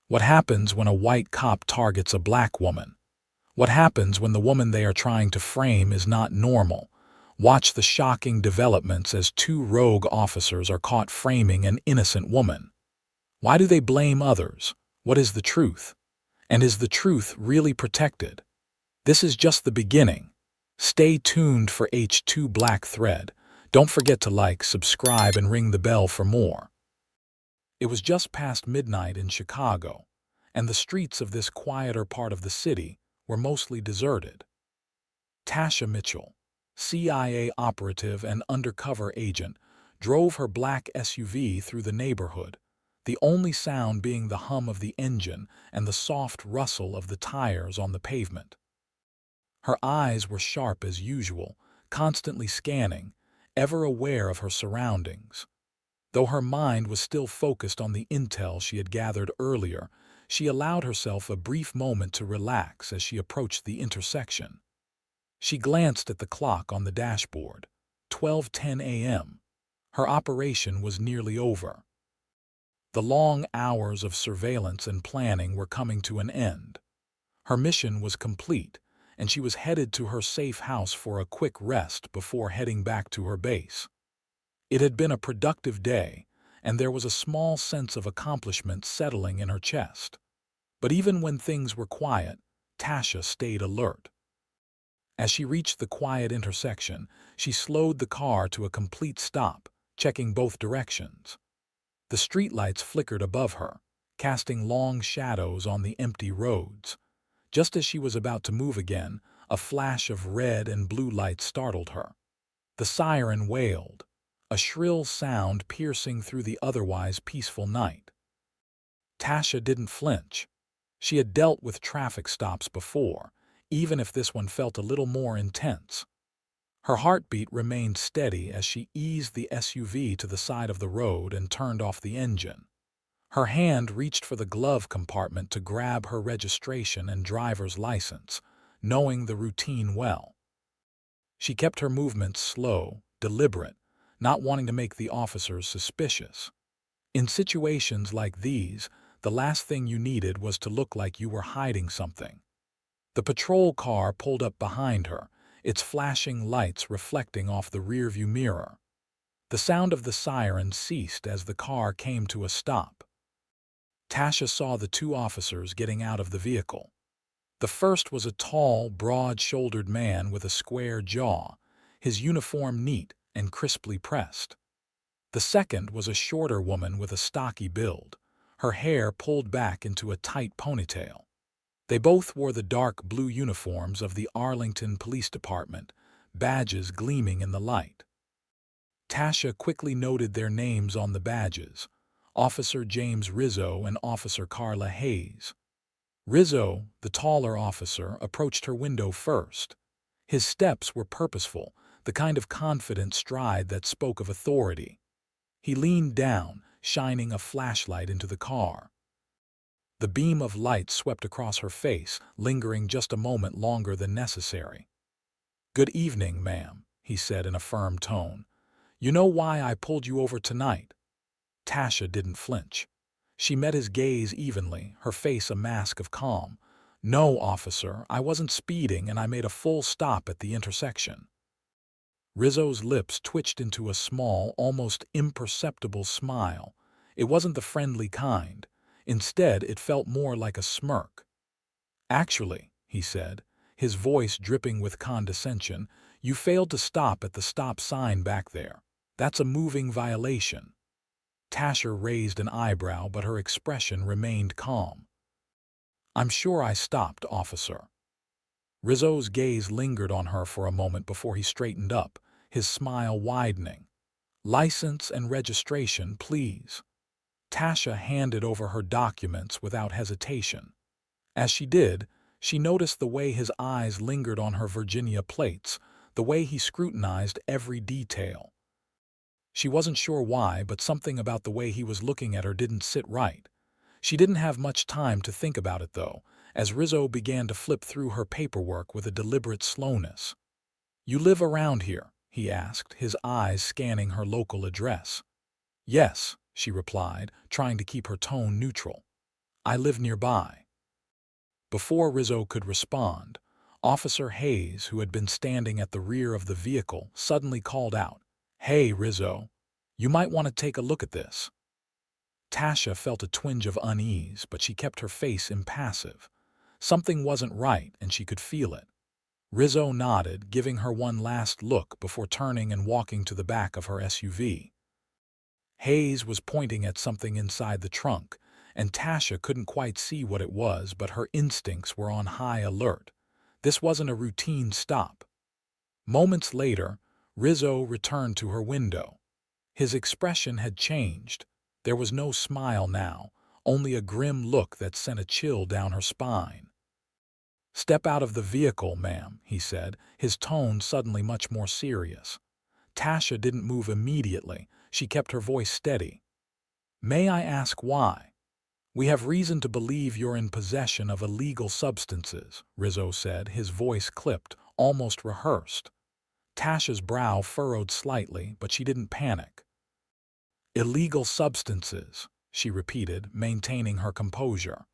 What happens when a white cop targets a black woman? What happens when the woman they are trying to frame is not normal? Watch the shocking developments as two rogue officers are caught framing an innocent woman. Why do they blame others? What is the truth? And is the truth really protected? This is just the beginning. Stay tuned for H2 Black Thread. Don't forget to like, subscribe, and ring the bell for more. It was just past midnight in Chicago, and the streets of this quieter part of the city were mostly deserted. Tasha Mitchell, CIA operative and undercover agent, drove her black SUV through the neighborhood, the only sound being the hum of the engine and the soft rustle of the tires on the pavement. Her eyes were sharp as usual, constantly scanning, ever aware of her surroundings. Though her mind was still focused on the intel she had gathered earlier, she allowed herself a brief moment to relax as she approached the intersection. She glanced at the clock on the dashboard. 12:10 a.m. Her operation was nearly over. The long hours of surveillance and planning were coming to an end. Her mission was complete, and she was headed to her safe house for a quick rest before heading back to her base. It had been a productive day, and there was a small sense of accomplishment settling in her chest. But even when things were quiet, Tasha stayed alert. As she reached the quiet intersection, she slowed the car to a complete stop, checking both directions. The streetlights flickered above her, casting long shadows on the empty roads. Just as she was about to move again, a flash of red and blue light startled her. The siren wailed, a shrill sound piercing through the otherwise peaceful night. Tasha didn't flinch. She had dealt with traffic stops before, even if this one felt a little more intense. Her heartbeat remained steady as she eased the SUV to the side of the road and turned off the engine. Her hand reached for the glove compartment to grab her registration and driver's license, knowing the routine well. She kept her movements slow, deliberate, not wanting to make the officers suspicious. In situations like these, the last thing you needed was to look like you were hiding something. The patrol car pulled up behind her, its flashing lights reflecting off the rearview mirror. The sound of the siren ceased as the car came to a stop. Tasha saw the two officers getting out of the vehicle. The first was a tall, broad-shouldered man with a square jaw, his uniform neat and crisply pressed. The second was a shorter woman with a stocky build, her hair pulled back into a tight ponytail. They both wore the dark blue uniforms of the Arlington Police Department, badges gleaming in the light. Tasha quickly noted their names on the badges: Officer James Rizzo and Officer Carla Hayes. Rizzo, the taller officer, approached her window first. His steps were purposeful, the kind of confident stride that spoke of authority. He leaned down, shining a flashlight into the car. The beam of light swept across her face, lingering just a moment longer than necessary. "Good evening, ma'am," he said in a firm tone. "You know why I pulled you over tonight?" Tasha didn't flinch. She met his gaze evenly, her face a mask of calm. "No, officer, I wasn't speeding and I made a full stop at the intersection." Rizzo's lips twitched into a small, almost imperceptible smile. It wasn't the friendly kind. Instead, it felt more like a smirk. "Actually," he said, his voice dripping with condescension, "you failed to stop at the stop sign back there. That's a moving violation." Tasha raised an eyebrow, but her expression remained calm. "I'm sure I stopped, officer." Rizzo's gaze lingered on her for a moment before he straightened up, his smile widening. "License and registration, please." Tasha handed over her documents without hesitation. As she did, she noticed the way his eyes lingered on her Virginia plates, the way he scrutinized every detail. She wasn't sure why, but something about the way he was looking at her didn't sit right. She didn't have much time to think about it, though, as Rizzo began to flip through her paperwork with a deliberate slowness. "You live around here?" he asked, his eyes scanning her local address. "Yes," she replied, trying to keep her tone neutral. I live nearby." Before Rizzo could respond, Officer Hayes, who had been standing at the rear of the vehicle, suddenly called out, "Hey, Rizzo, you might want to take a look at this." Tasha felt a twinge of unease, but she kept her face impassive. Something wasn't right, and she could feel it. Rizzo nodded, giving her one last look before turning and walking to the back of her SUV. Hayes was pointing at something inside the trunk, and Tasha couldn't quite see what it was, but her instincts were on high alert. This wasn't a routine stop. Moments later, Rizzo returned to her window. His expression had changed. There was no smile now, only a grim look that sent a chill down her spine. "Step out of the vehicle, ma'am," he said, his tone suddenly much more serious. Tasha didn't move immediately. She kept her voice steady. "May I ask why?" "We have reason to believe you're in possession of illegal substances," Rizzo said, his voice clipped, almost rehearsed. Tasha's brow furrowed slightly, but she didn't panic. "Illegal substances," she repeated, maintaining her composure.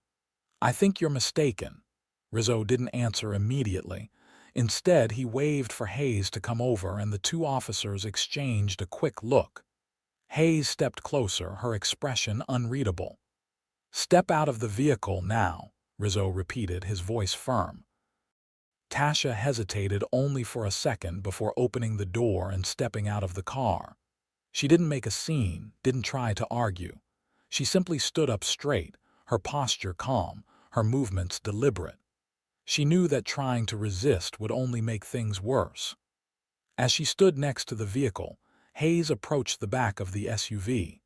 "I think you're mistaken." Rizzo didn't answer immediately. Instead, he waved for Hayes to come over, and the two officers exchanged a quick look. Hayes stepped closer, her expression unreadable. "Step out of the vehicle now," Rizzo repeated, his voice firm. Tasha hesitated only for a second before opening the door and stepping out of the car. She didn't make a scene, didn't try to argue. She simply stood up straight, her posture calm, her movements deliberate. She knew that trying to resist would only make things worse. As she stood next to the vehicle, Hayes approached the back of the SUV.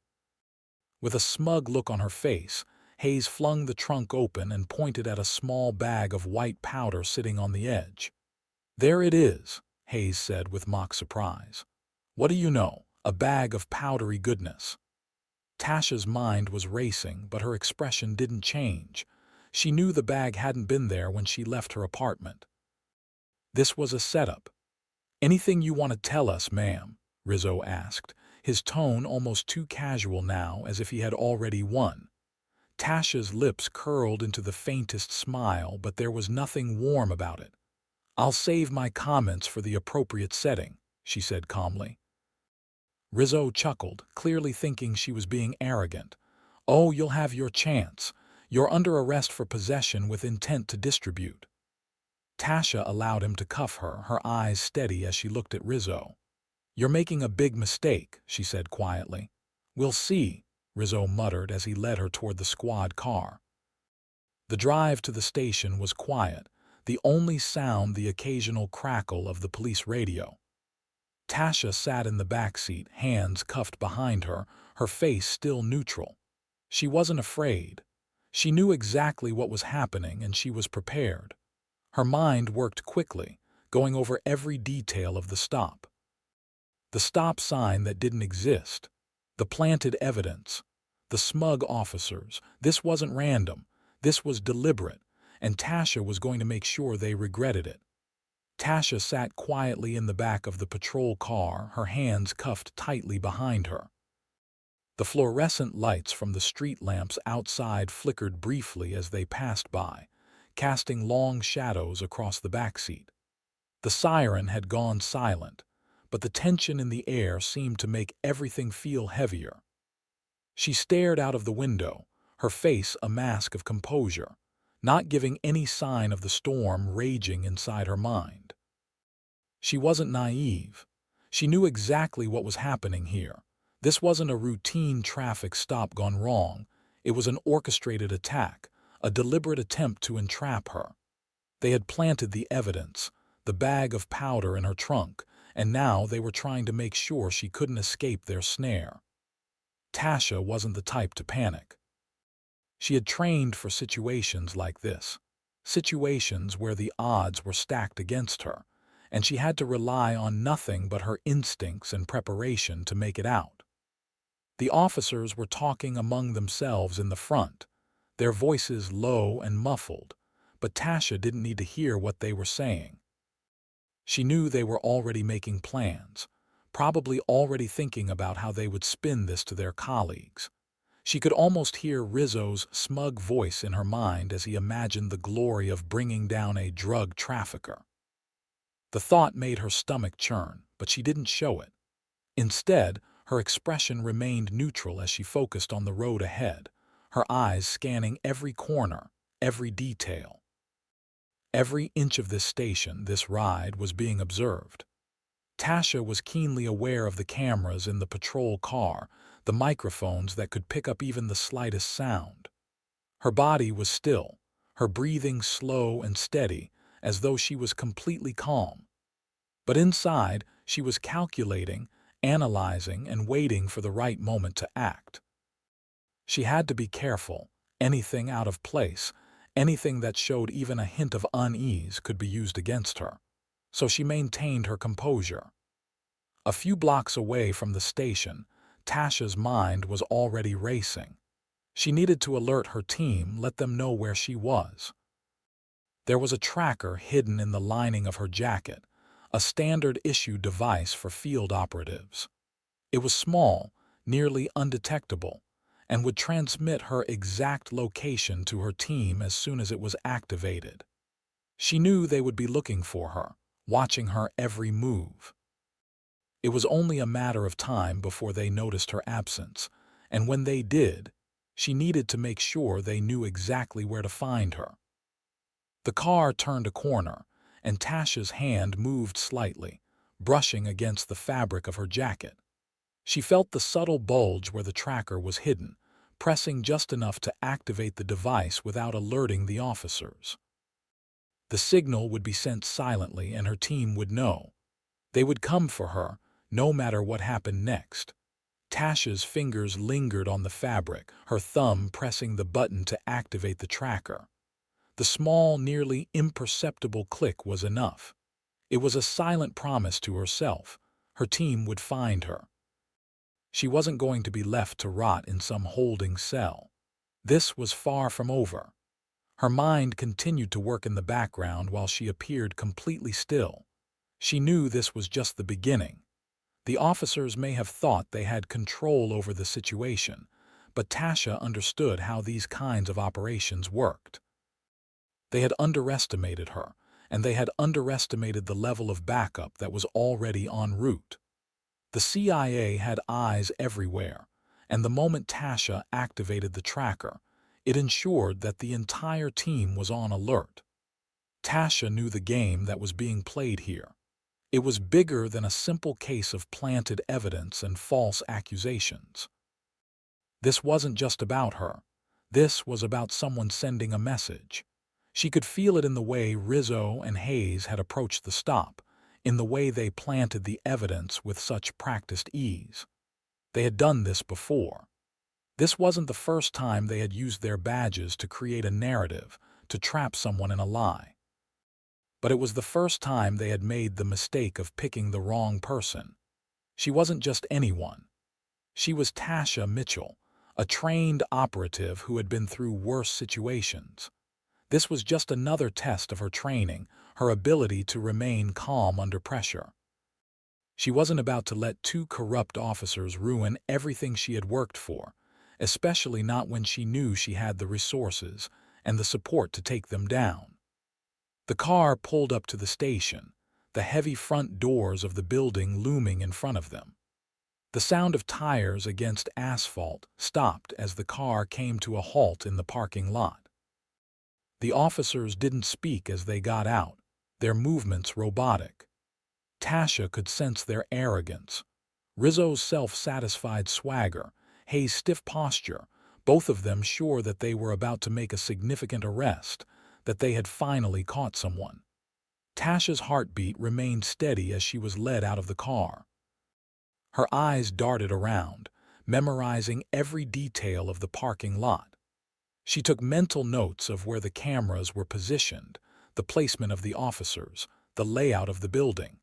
With a smug look on her face, Hayes flung the trunk open and pointed at a small bag of white powder sitting on the edge. "There it is," Hayes said with mock surprise. "What do you know? A bag of powdery goodness." Tasha's mind was racing, but her expression didn't change. She knew the bag hadn't been there when she left her apartment. "This was a setup." "Anything you want to tell us, ma'am?" Rizzo asked, his tone almost too casual now, as if he had already won. Tasha's lips curled into the faintest smile, but there was nothing warm about it. "I'll save my comments for the appropriate setting," she said calmly. Rizzo chuckled, clearly thinking she was being arrogant. "Oh, you'll have your chance. You're under arrest for possession with intent to distribute." Tasha allowed him to cuff her, her eyes steady as she looked at Rizzo. "You're making a big mistake," she said quietly. "We'll see," Rizzo muttered as he led her toward the squad car. The drive to the station was quiet, the only sound the occasional crackle of the police radio. Tasha sat in the back seat, hands cuffed behind her, her face still neutral. She wasn't afraid. She knew exactly what was happening, and she was prepared. Her mind worked quickly, going over every detail of the stop. The stop sign that didn't exist, the planted evidence, the smug officers. This wasn't random. This was deliberate, and Tasha was going to make sure they regretted it. Tasha sat quietly in the back of the patrol car, her hands cuffed tightly behind her. The fluorescent lights from the street lamps outside flickered briefly as they passed by, casting long shadows across the back seat. The siren had gone silent, but the tension in the air seemed to make everything feel heavier. She stared out of the window, her face a mask of composure, not giving any sign of the storm raging inside her mind. She wasn't naive. She knew exactly what was happening here. This wasn't a routine traffic stop gone wrong. It was an orchestrated attack, a deliberate attempt to entrap her. They had planted the evidence, the bag of powder in her trunk, and now they were trying to make sure she couldn't escape their snare. Tasha wasn't the type to panic. She had trained for situations like this, situations where the odds were stacked against her, and she had to rely on nothing but her instincts and preparation to make it out. The officers were talking among themselves in the front, their voices low and muffled, but Tasha didn't need to hear what they were saying. She knew they were already making plans, probably already thinking about how they would spin this to their colleagues. She could almost hear Rizzo's smug voice in her mind as he imagined the glory of bringing down a drug trafficker. The thought made her stomach churn, but she didn't show it. Instead, her expression remained neutral as she focused on the road ahead, her eyes scanning every corner, every detail. Every inch of this station, this ride, was being observed. Tasha was keenly aware of the cameras in the patrol car, the microphones that could pick up even the slightest sound. Her body was still, her breathing slow and steady, as though she was completely calm. But inside, she was calculating, analyzing, and waiting for the right moment to act. She had to be careful. Anything out of place, anything that showed even a hint of unease could be used against her. So she maintained her composure. A few blocks away from the station, Tasha's mind was already racing. She needed to alert her team, let them know where she was. There was a tracker hidden in the lining of her jacket, a standard-issue device for field operatives. It was small, nearly undetectable, and would transmit her exact location to her team as soon as it was activated. She knew they would be looking for her, watching her every move. It was only a matter of time before they noticed her absence, and when they did, she needed to make sure they knew exactly where to find her. The car turned a corner, and Tasha's hand moved slightly, brushing against the fabric of her jacket. She felt the subtle bulge where the tracker was hidden, pressing just enough to activate the device without alerting the officers. The signal would be sent silently and her team would know. They would come for her, no matter what happened next. Tasha's fingers lingered on the fabric, her thumb pressing the button to activate the tracker. The small, nearly imperceptible click was enough. It was a silent promise to herself. Her team would find her. She wasn't going to be left to rot in some holding cell. This was far from over. Her mind continued to work in the background while she appeared completely still. She knew this was just the beginning. The officers may have thought they had control over the situation, but Tasha understood how these kinds of operations worked. They had underestimated her, and they had underestimated the level of backup that was already en route. The CIA had eyes everywhere, and the moment Tasha activated the tracker, it ensured that the entire team was on alert. Tasha knew the game that was being played here. It was bigger than a simple case of planted evidence and false accusations. This wasn't just about her. This was about someone sending a message. She could feel it in the way Rizzo and Hayes had approached the stop, in the way they planted the evidence with such practiced ease. They had done this before. This wasn't the first time they had used their badges to create a narrative, to trap someone in a lie. But it was the first time they had made the mistake of picking the wrong person. She wasn't just anyone. She was Tasha Mitchell, a trained operative who had been through worse situations. This was just another test of her training, her ability to remain calm under pressure. She wasn't about to let two corrupt officers ruin everything she had worked for, especially not when she knew she had the resources and the support to take them down. The car pulled up to the station, the heavy front doors of the building looming in front of them. The sound of tires against asphalt stopped as the car came to a halt in the parking lot. The officers didn't speak as they got out, their movements robotic. Tasha could sense their arrogance, Rizzo's self-satisfied swagger, Hayes' stiff posture, both of them sure that they were about to make a significant arrest, that they had finally caught someone. Tasha's heartbeat remained steady as she was led out of the car. Her eyes darted around, memorizing every detail of the parking lot. She took mental notes of where the cameras were positioned, the placement of the officers, the layout of the building.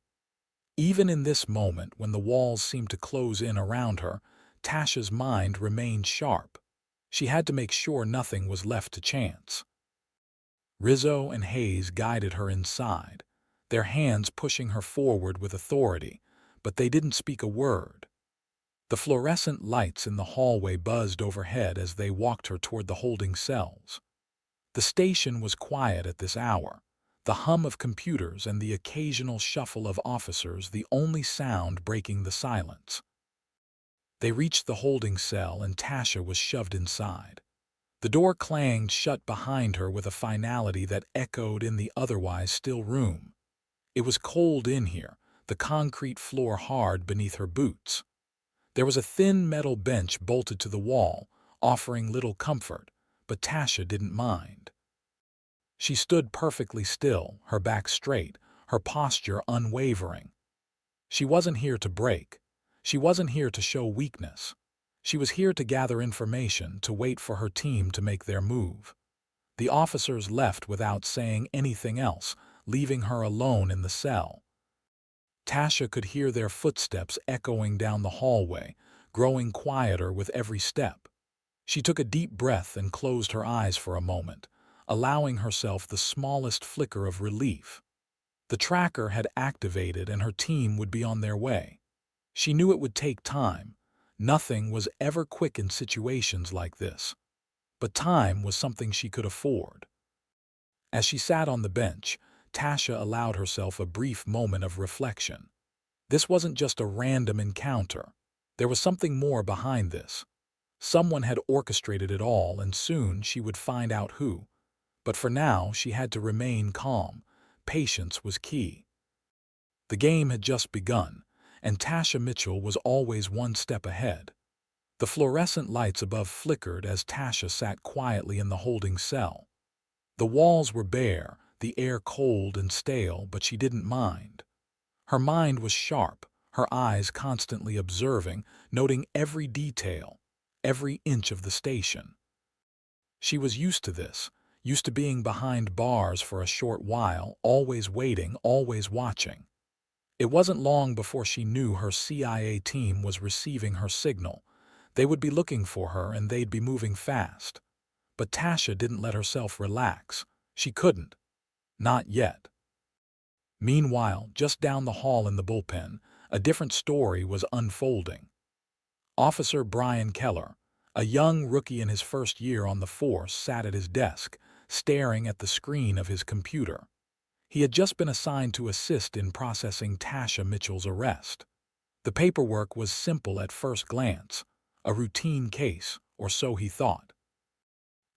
Even in this moment when the walls seemed to close in around her, Tasha's mind remained sharp. She had to make sure nothing was left to chance. Rizzo and Hayes guided her inside, their hands pushing her forward with authority, but they didn't speak a word. The fluorescent lights in the hallway buzzed overhead as they walked her toward the holding cells. The station was quiet at this hour, the hum of computers and the occasional shuffle of officers the only sound breaking the silence. They reached the holding cell and Tasha was shoved inside. The door clanged shut behind her with a finality that echoed in the otherwise still room. It was cold in here, the concrete floor hard beneath her boots. There was a thin metal bench bolted to the wall, offering little comfort, but Tasha didn't mind. She stood perfectly still, her back straight, her posture unwavering. She wasn't here to break. She wasn't here to show weakness. She was here to gather information, to wait for her team to make their move. The officers left without saying anything else, leaving her alone in the cell. Tasha could hear their footsteps echoing down the hallway, growing quieter with every step. She took a deep breath and closed her eyes for a moment, allowing herself the smallest flicker of relief. The tracker had activated and her team would be on their way. She knew it would take time. Nothing was ever quick in situations like this. But time was something she could afford. As she sat on the bench, Tasha allowed herself a brief moment of reflection. This wasn't just a random encounter. There was something more behind this. Someone had orchestrated it all, and soon she would find out who. But for now, she had to remain calm. Patience was key. The game had just begun, and Tasha Mitchell was always one step ahead. The fluorescent lights above flickered as Tasha sat quietly in the holding cell. The walls were bare, the air cold and stale, but she didn't mind. Her mind was sharp, her eyes constantly observing, noting every detail, every inch of the station. She was used to this, used to being behind bars for a short while, always waiting, always watching. It wasn't long before she knew her CIA team was receiving her signal. They would be looking for her and they'd be moving fast. But Tasha didn't let herself relax. She couldn't. Not yet. Meanwhile, just down the hall in the bullpen, a different story was unfolding. Officer Brian Keller, a young rookie in his first year on the force, sat at his desk, staring at the screen of his computer. He had just been assigned to assist in processing Tasha Mitchell's arrest. The paperwork was simple at first glance, a routine case, or so he thought.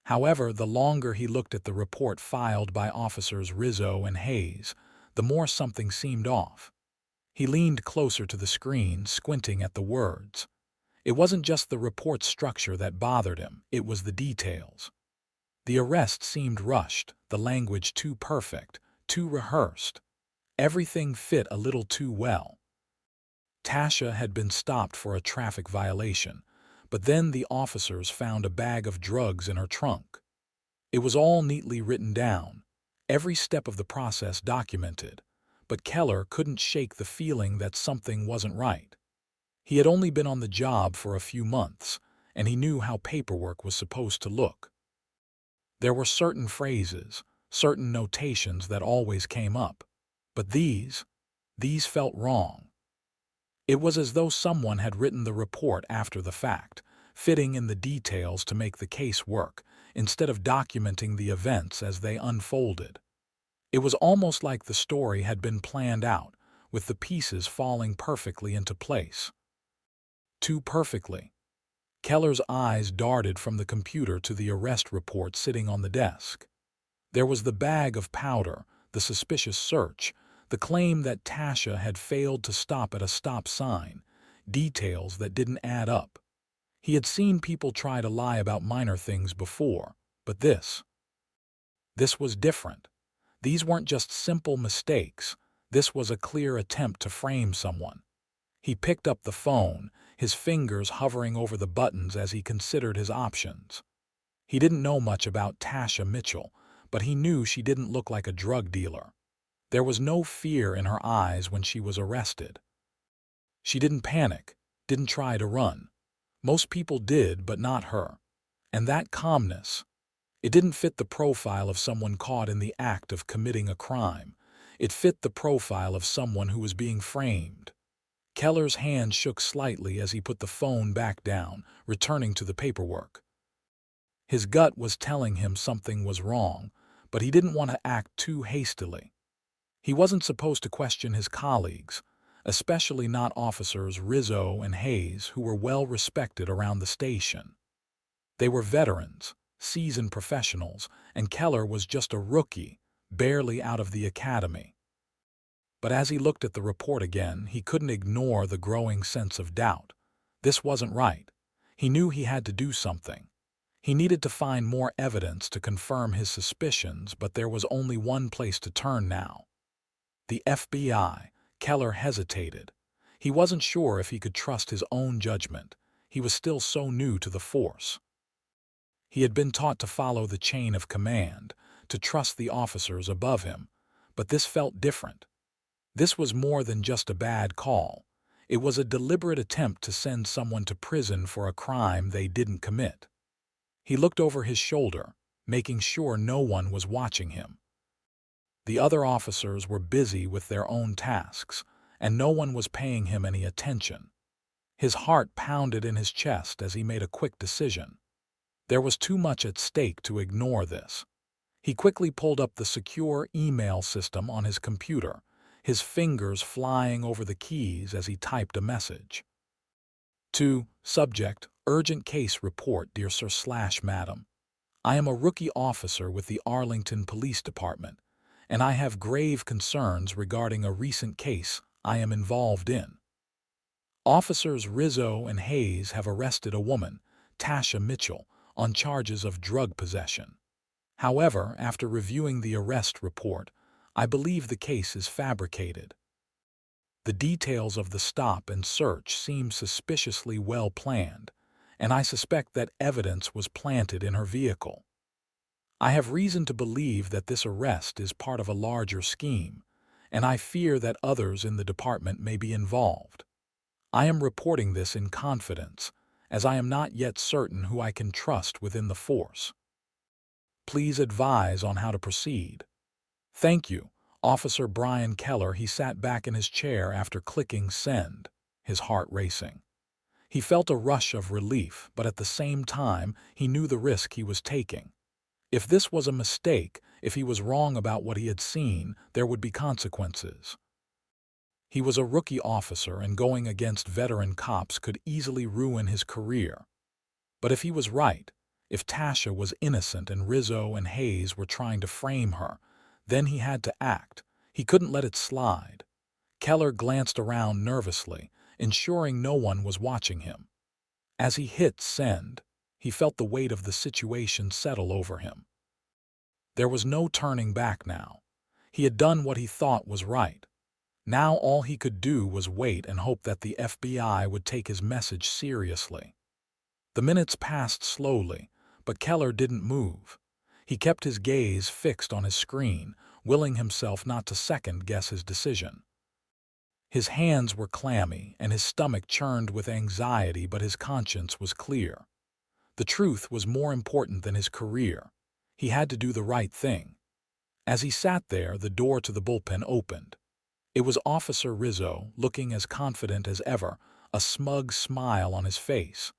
However, the longer he looked at the report filed by Officers Rizzo and Hayes, the more something seemed off. He leaned closer to the screen, squinting at the words. It wasn't just the report's structure that bothered him, it was the details. The arrest seemed rushed, the language too perfect, too rehearsed. Everything fit a little too well. Tasha had been stopped for a traffic violation, but then the officers found a bag of drugs in her trunk. It was all neatly written down, every step of the process documented, but Keller couldn't shake the feeling that something wasn't right. He had only been on the job for a few months, and he knew how paperwork was supposed to look. There were certain phrases, certain notations that always came up, but these felt wrong. It was as though someone had written the report after the fact, fitting in the details to make the case work, instead of documenting the events as they unfolded. It was almost like the story had been planned out, with the pieces falling perfectly into place. Too perfectly. Keller's eyes darted from the computer to the arrest report sitting on the desk. There was the bag of powder, the suspicious search, the claim that Tasha had failed to stop at a stop sign, details that didn't add up. He had seen people try to lie about minor things before, but this was different. These weren't just simple mistakes. This was a clear attempt to frame someone. He picked up the phone, his fingers hovering over the buttons as he considered his options. He didn't know much about Tasha Mitchell, but he knew she didn't look like a drug dealer. There was no fear in her eyes when she was arrested. She didn't panic, didn't try to run. Most people did, but not her. And that calmness, it didn't fit the profile of someone caught in the act of committing a crime. It fit the profile of someone who was being framed. Keller's hand shook slightly as he put the phone back down, returning to the paperwork. His gut was telling him something was wrong, but he didn't want to act too hastily. He wasn't supposed to question his colleagues, especially not officers Rizzo and Hayes, who were well respected around the station. They were veterans, seasoned professionals, and Keller was just a rookie, barely out of the academy. But as he looked at the report again, he couldn't ignore the growing sense of doubt. This wasn't right. He knew he had to do something. He needed to find more evidence to confirm his suspicions, but there was only one place to turn now. The FBI. Keller hesitated. He wasn't sure if he could trust his own judgment. He was still so new to the force. He had been taught to follow the chain of command, to trust the officers above him, but this felt different. This was more than just a bad call. It was a deliberate attempt to send someone to prison for a crime they didn't commit. He looked over his shoulder, making sure no one was watching him. The other officers were busy with their own tasks, and no one was paying him any attention. His heart pounded in his chest as he made a quick decision. There was too much at stake to ignore this. He quickly pulled up the secure email system on his computer, his fingers flying over the keys as he typed a message. To subject, urgent case report, dear Sir/Madam. I am a rookie officer with the Arlington Police Department, and I have grave concerns regarding a recent case I am involved in. Officers Rizzo and Hayes have arrested a woman, Tasha Mitchell, on charges of drug possession. However, after reviewing the arrest report, I believe the case is fabricated. The details of the stop and search seem suspiciously well planned, and I suspect that evidence was planted in her vehicle. I have reason to believe that this arrest is part of a larger scheme, and I fear that others in the department may be involved. I am reporting this in confidence, as I am not yet certain who I can trust within the force. Please advise on how to proceed. Thank you, Officer Brian Keller. He sat back in his chair after clicking send, his heart racing. He felt a rush of relief, but at the same time, he knew the risk he was taking. If this was a mistake, if he was wrong about what he had seen, there would be consequences. He was a rookie officer, and going against veteran cops could easily ruin his career. But if he was right, if Tasha was innocent and Rizzo and Hayes were trying to frame her, then he had to act. He couldn't let it slide. Keller glanced around nervously, ensuring no one was watching him. As he hit send, he felt the weight of the situation settle over him. There was no turning back now. He had done what he thought was right. Now all he could do was wait and hope that the FBI would take his message seriously. The minutes passed slowly, but Keller didn't move. He kept his gaze fixed on his screen, willing himself not to second-guess his decision. His hands were clammy and his stomach churned with anxiety, but his conscience was clear. The truth was more important than his career. He had to do the right thing. As he sat there, the door to the bullpen opened. It was Officer Rizzo, looking as confident as ever, a smug smile on his face.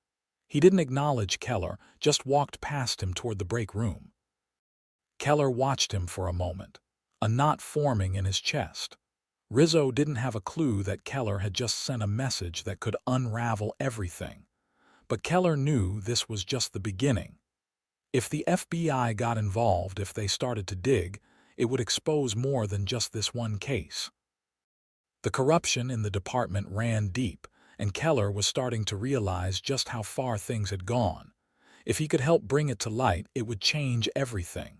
He didn't acknowledge Keller, just walked past him toward the break room. Keller watched him for a moment, a knot forming in his chest. Rizzo didn't have a clue that Keller had just sent a message that could unravel everything. But Keller knew this was just the beginning. If the FBI got involved, if they started to dig, it would expose more than just this one case. The corruption in the department ran deep, and Keller was starting to realize just how far things had gone. If he could help bring it to light, it would change everything.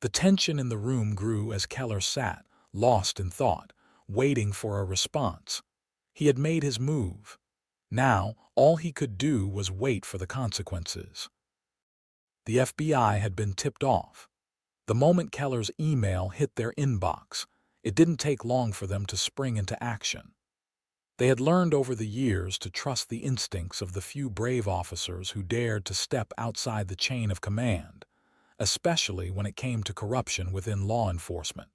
The tension in the room grew as Keller sat, lost in thought, waiting for a response. He had made his move. Now, all he could do was wait for the consequences. The FBI had been tipped off. The moment Keller's email hit their inbox, it didn't take long for them to spring into action. They had learned over the years to trust the instincts of the few brave officers who dared to step outside the chain of command, especially when it came to corruption within law enforcement.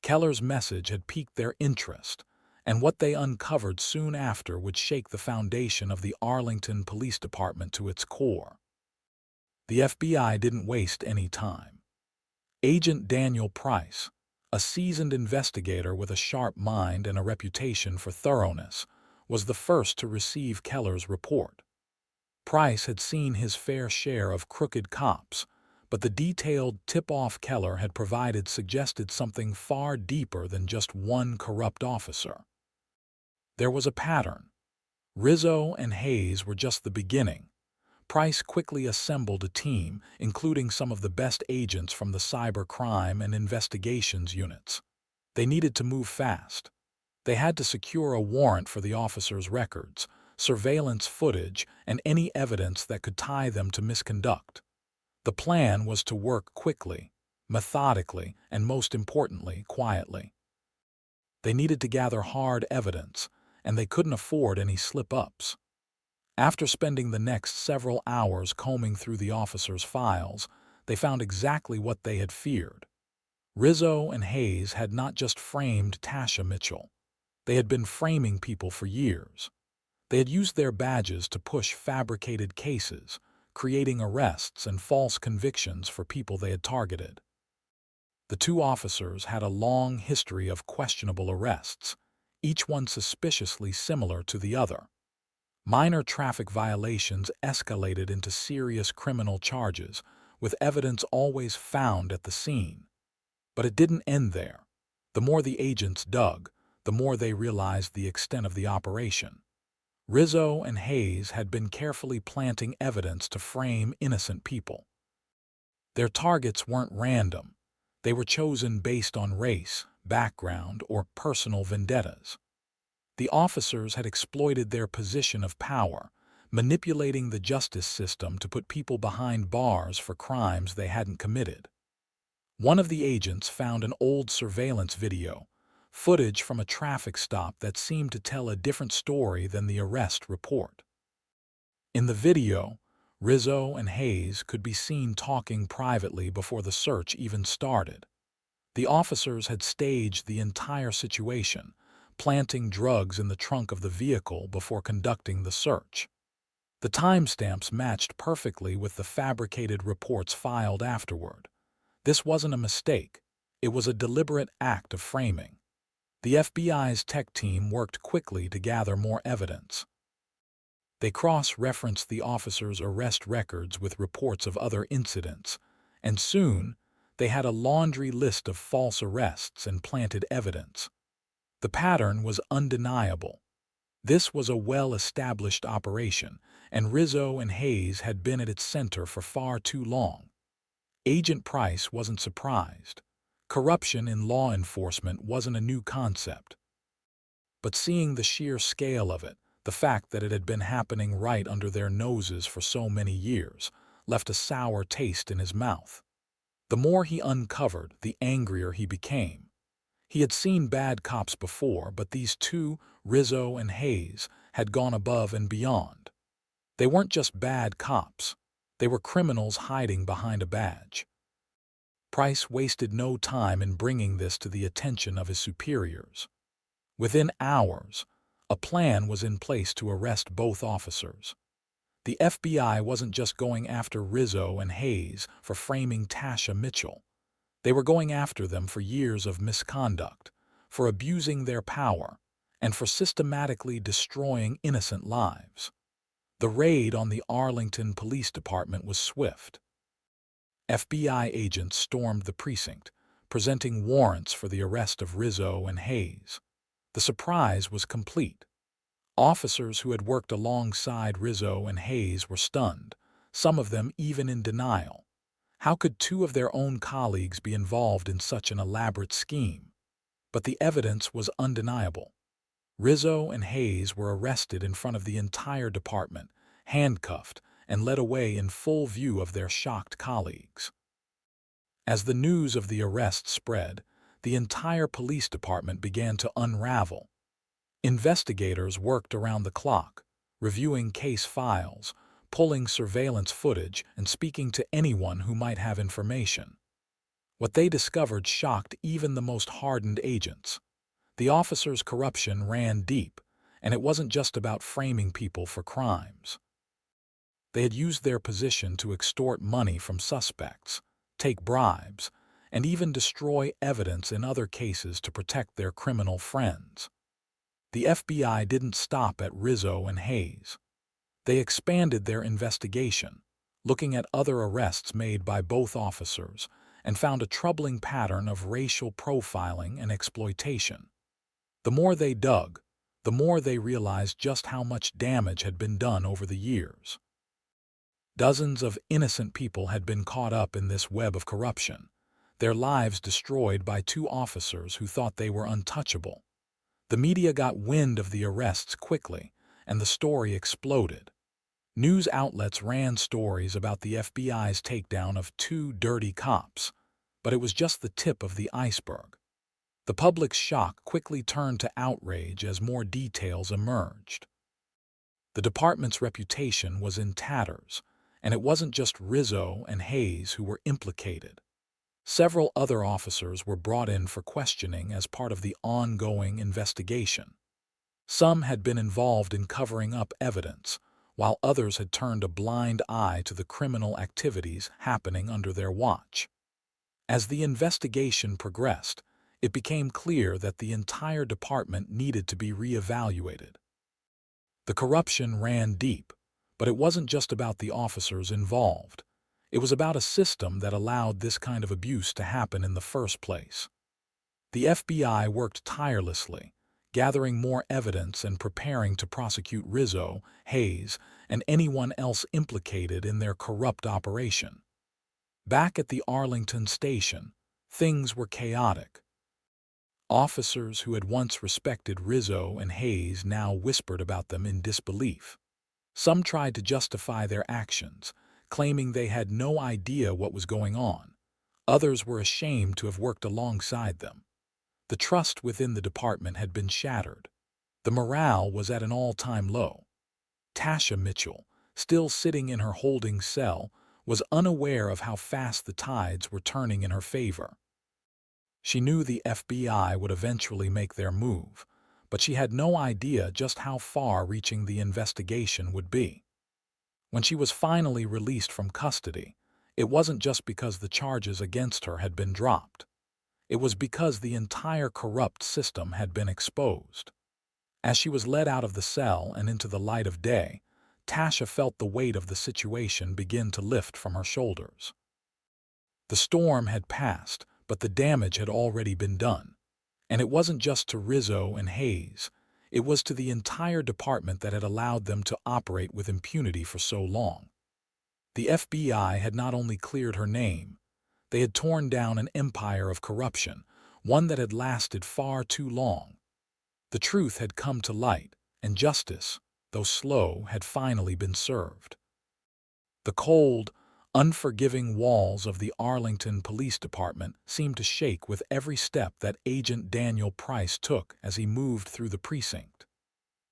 Keller's message had piqued their interest, and what they uncovered soon after would shake the foundation of the Arlington Police Department to its core. The FBI didn't waste any time. Agent Daniel Price, a seasoned investigator with a sharp mind and a reputation for thoroughness, was the first to receive Keller's report. Price had seen his fair share of crooked cops, but the detailed tip-off Keller had provided suggested something far deeper than just one corrupt officer. There was a pattern. Rizzo and Hayes were just the beginning. Price quickly assembled a team, including some of the best agents from the cyber crime and investigations units. They needed to move fast. They had to secure a warrant for the officers' records, surveillance footage, and any evidence that could tie them to misconduct. The plan was to work quickly, methodically, and most importantly, quietly. They needed to gather hard evidence, and they couldn't afford any slip-ups. After spending the next several hours combing through the officers' files, they found exactly what they had feared. Rizzo and Hayes had not just framed Tasha Mitchell. They had been framing people for years. They had used their badges to push fabricated cases, creating arrests and false convictions for people they had targeted. The two officers had a long history of questionable arrests, each one suspiciously similar to the other. Minor traffic violations escalated into serious criminal charges, with evidence always found at the scene. But it didn't end there. The more the agents dug, the more they realized the extent of the operation. Rizzo and Hayes had been carefully planting evidence to frame innocent people. Their targets weren't random. They were chosen based on race, background, or personal vendettas. The officers had exploited their position of power, manipulating the justice system to put people behind bars for crimes they hadn't committed. One of the agents found an old surveillance video, footage from a traffic stop that seemed to tell a different story than the arrest report. In the video, Rizzo and Hayes could be seen talking privately before the search even started. The officers had staged the entire situation, planting drugs in the trunk of the vehicle before conducting the search. The timestamps matched perfectly with the fabricated reports filed afterward. This wasn't a mistake. It was a deliberate act of framing. The FBI's tech team worked quickly to gather more evidence. They cross-referenced the officers' arrest records with reports of other incidents, and soon they had a laundry list of false arrests and planted evidence. The pattern was undeniable. This was a well-established operation, and Rizzo and Hayes had been at its center for far too long. Agent Price wasn't surprised. Corruption in law enforcement wasn't a new concept. But seeing the sheer scale of it, the fact that it had been happening right under their noses for so many years, left a sour taste in his mouth. The more he uncovered, the angrier he became. He had seen bad cops before, but these two, Rizzo and Hayes, had gone above and beyond. They weren't just bad cops. They were criminals hiding behind a badge. Price wasted no time in bringing this to the attention of his superiors. Within hours, a plan was in place to arrest both officers. The FBI wasn't just going after Rizzo and Hayes for framing Tasha Mitchell. They were going after them for years of misconduct, for abusing their power, and for systematically destroying innocent lives. The raid on the Arlington Police Department was swift. FBI agents stormed the precinct, presenting warrants for the arrest of Rizzo and Hayes. The surprise was complete. Officers who had worked alongside Rizzo and Hayes were stunned, some of them even in denial. How could two of their own colleagues be involved in such an elaborate scheme? But the evidence was undeniable. Rizzo and Hayes were arrested in front of the entire department, handcuffed, and led away in full view of their shocked colleagues. As the news of the arrest spread, the entire police department began to unravel. Investigators worked around the clock, reviewing case files, pulling surveillance footage, and speaking to anyone who might have information. What they discovered shocked even the most hardened agents. The officers' corruption ran deep, and it wasn't just about framing people for crimes. They had used their position to extort money from suspects, take bribes, and even destroy evidence in other cases to protect their criminal friends. The FBI didn't stop at Rizzo and Hayes. They expanded their investigation, looking at other arrests made by both officers, and found a troubling pattern of racial profiling and exploitation. The more they dug, the more they realized just how much damage had been done over the years. Dozens of innocent people had been caught up in this web of corruption, their lives destroyed by two officers who thought they were untouchable. The media got wind of the arrests quickly, and the story exploded. News outlets ran stories about the FBI's takedown of two dirty cops, but it was just the tip of the iceberg. The public's shock quickly turned to outrage as more details emerged. The department's reputation was in tatters, and it wasn't just Rizzo and Hayes who were implicated. Several other officers were brought in for questioning as part of the ongoing investigation. Some had been involved in covering up evidence, while others had turned a blind eye to the criminal activities happening under their watch. As the investigation progressed, it became clear that the entire department needed to be reevaluated. The corruption ran deep, but it wasn't just about the officers involved. It was about a system that allowed this kind of abuse to happen in the first place. The FBI worked tirelessly, gathering more evidence and preparing to prosecute Rizzo, Hayes, and anyone else implicated in their corrupt operation. Back at the Arlington station, things were chaotic. Officers who had once respected Rizzo and Hayes now whispered about them in disbelief. Some tried to justify their actions, claiming they had no idea what was going on. Others were ashamed to have worked alongside them. The trust within the department had been shattered. The morale was at an all-time low. Tasha Mitchell, still sitting in her holding cell, was unaware of how fast the tides were turning in her favor. She knew the FBI would eventually make their move, but she had no idea just how far-reaching the investigation would be. When she was finally released from custody, it wasn't just because the charges against her had been dropped. It was because the entire corrupt system had been exposed. As she was led out of the cell and into the light of day, Tasha felt the weight of the situation begin to lift from her shoulders. The storm had passed, but the damage had already been done. And it wasn't just to Rizzo and Hayes. It was to the entire department that had allowed them to operate with impunity for so long. The FBI had not only cleared her name, they had torn down an empire of corruption, one that had lasted far too long. The truth had come to light, and justice, though slow, had finally been served. The cold, unforgiving walls of the Arlington Police Department seemed to shake with every step that Agent Daniel Price took as he moved through the precinct.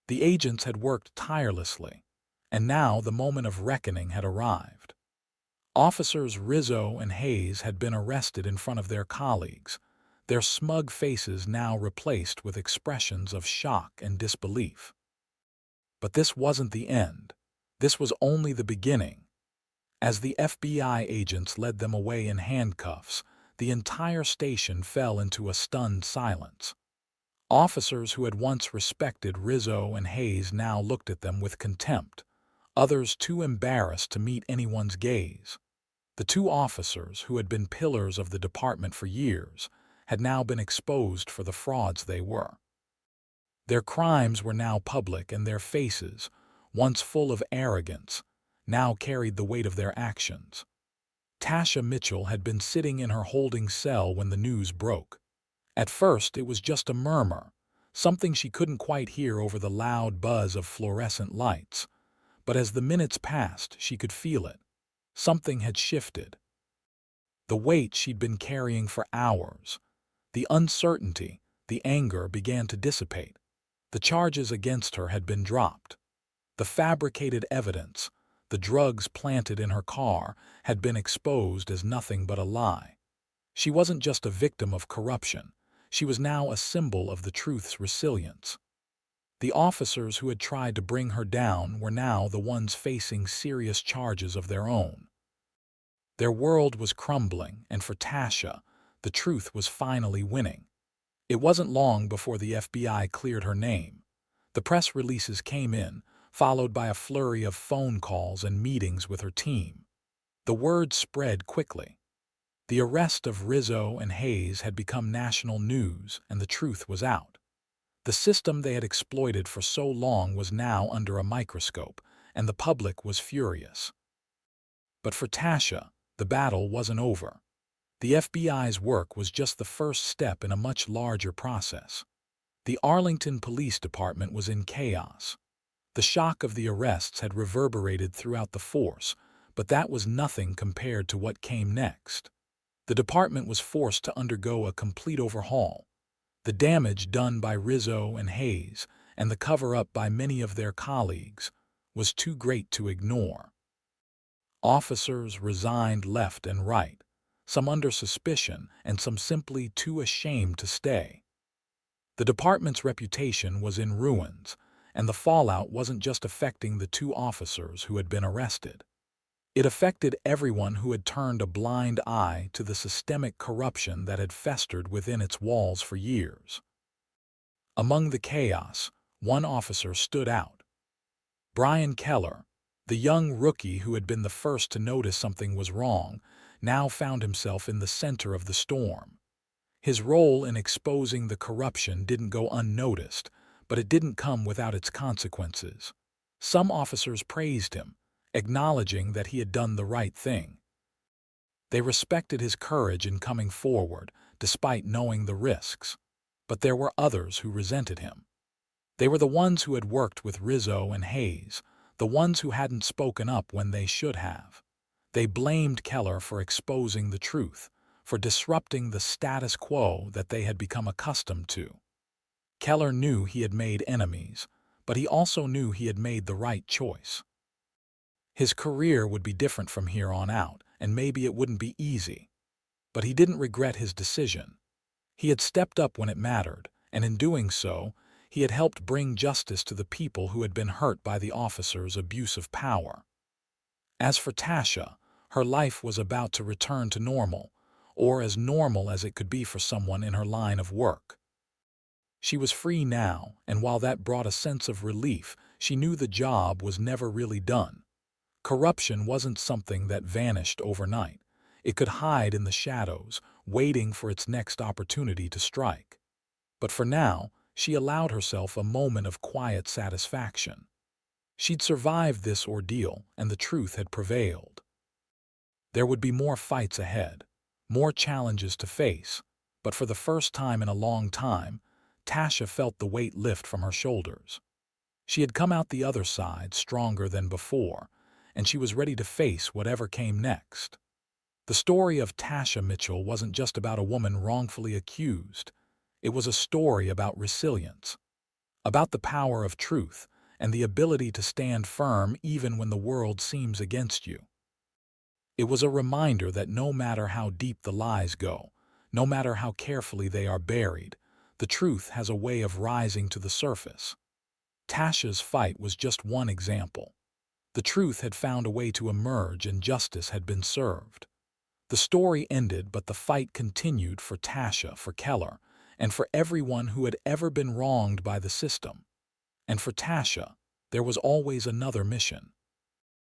The agents had worked tirelessly, and now the moment of reckoning had arrived. Officers Rizzo and Hayes had been arrested in front of their colleagues, their smug faces now replaced with expressions of shock and disbelief. But this wasn't the end. This was only the beginning. As the FBI agents led them away in handcuffs, the entire station fell into a stunned silence. Officers who had once respected Rizzo and Hayes now looked at them with contempt, others too embarrassed to meet anyone's gaze. The two officers, who had been pillars of the department for years, had now been exposed for the frauds they were. Their crimes were now public, and their faces, once full of arrogance, now carried the weight of their actions. Tasha Mitchell had been sitting in her holding cell when the news broke. At first, it was just a murmur, something she couldn't quite hear over the loud buzz of fluorescent lights. But as the minutes passed, she could feel it. Something had shifted. The weight she'd been carrying for hours, the uncertainty, the anger began to dissipate. The charges against her had been dropped. The fabricated evidence, the drugs planted in her car, had been exposed as nothing but a lie. She wasn't just a victim of corruption. She was now a symbol of the truth's resilience. The officers who had tried to bring her down were now the ones facing serious charges of their own. Their world was crumbling, and for Tasha, the truth was finally winning. It wasn't long before the FBI cleared her name. The press releases came in, followed by a flurry of phone calls and meetings with her team. The word spread quickly. The arrest of Rizzo and Hayes had become national news, and the truth was out. The system they had exploited for so long was now under a microscope, and the public was furious. But for Tasha, the battle wasn't over. The FBI's work was just the first step in a much larger process. The Arlington Police Department was in chaos. The shock of the arrests had reverberated throughout the force, but that was nothing compared to what came next. The department was forced to undergo a complete overhaul. The damage done by Rizzo and Hayes, and the cover-up by many of their colleagues, was too great to ignore. Officers resigned left and right, some under suspicion and some simply too ashamed to stay. The department's reputation was in ruins, and the fallout wasn't just affecting the two officers who had been arrested. It affected everyone who had turned a blind eye to the systemic corruption that had festered within its walls for years. Among the chaos, one officer stood out. Brian Keller, the young rookie who had been the first to notice something was wrong, now found himself in the center of the storm. His role in exposing the corruption didn't go unnoticed, but it didn't come without its consequences. Some officers praised him, acknowledging that he had done the right thing. They respected his courage in coming forward, despite knowing the risks. But there were others who resented him. They were the ones who had worked with Rizzo and Hayes, the ones who hadn't spoken up when they should have. They blamed Keller for exposing the truth, for disrupting the status quo that they had become accustomed to. Keller knew he had made enemies, but he also knew he had made the right choice. His career would be different from here on out, and maybe it wouldn't be easy. But he didn't regret his decision. He had stepped up when it mattered, and in doing so, he had helped bring justice to the people who had been hurt by the officers' abuse of power. As for Tasha, her life was about to return to normal, or as normal as it could be for someone in her line of work. She was free now, and while that brought a sense of relief, she knew the job was never really done. Corruption wasn't something that vanished overnight. It could hide in the shadows, waiting for its next opportunity to strike. But for now, she allowed herself a moment of quiet satisfaction. She'd survived this ordeal, and the truth had prevailed. There would be more fights ahead, more challenges to face, but for the first time in a long time, Tasha felt the weight lift from her shoulders. She had come out the other side stronger than before, and she was ready to face whatever came next. The story of Tasha Mitchell wasn't just about a woman wrongfully accused. It was a story about resilience, about the power of truth, and the ability to stand firm even when the world seems against you. It was a reminder that no matter how deep the lies go, no matter how carefully they are buried, the truth has a way of rising to the surface. Tasha's fight was just one example. The truth had found a way to emerge and justice had been served. The story ended, but the fight continued for Tasha, for Keller, and for everyone who had ever been wronged by the system. And for Tasha, there was always another mission.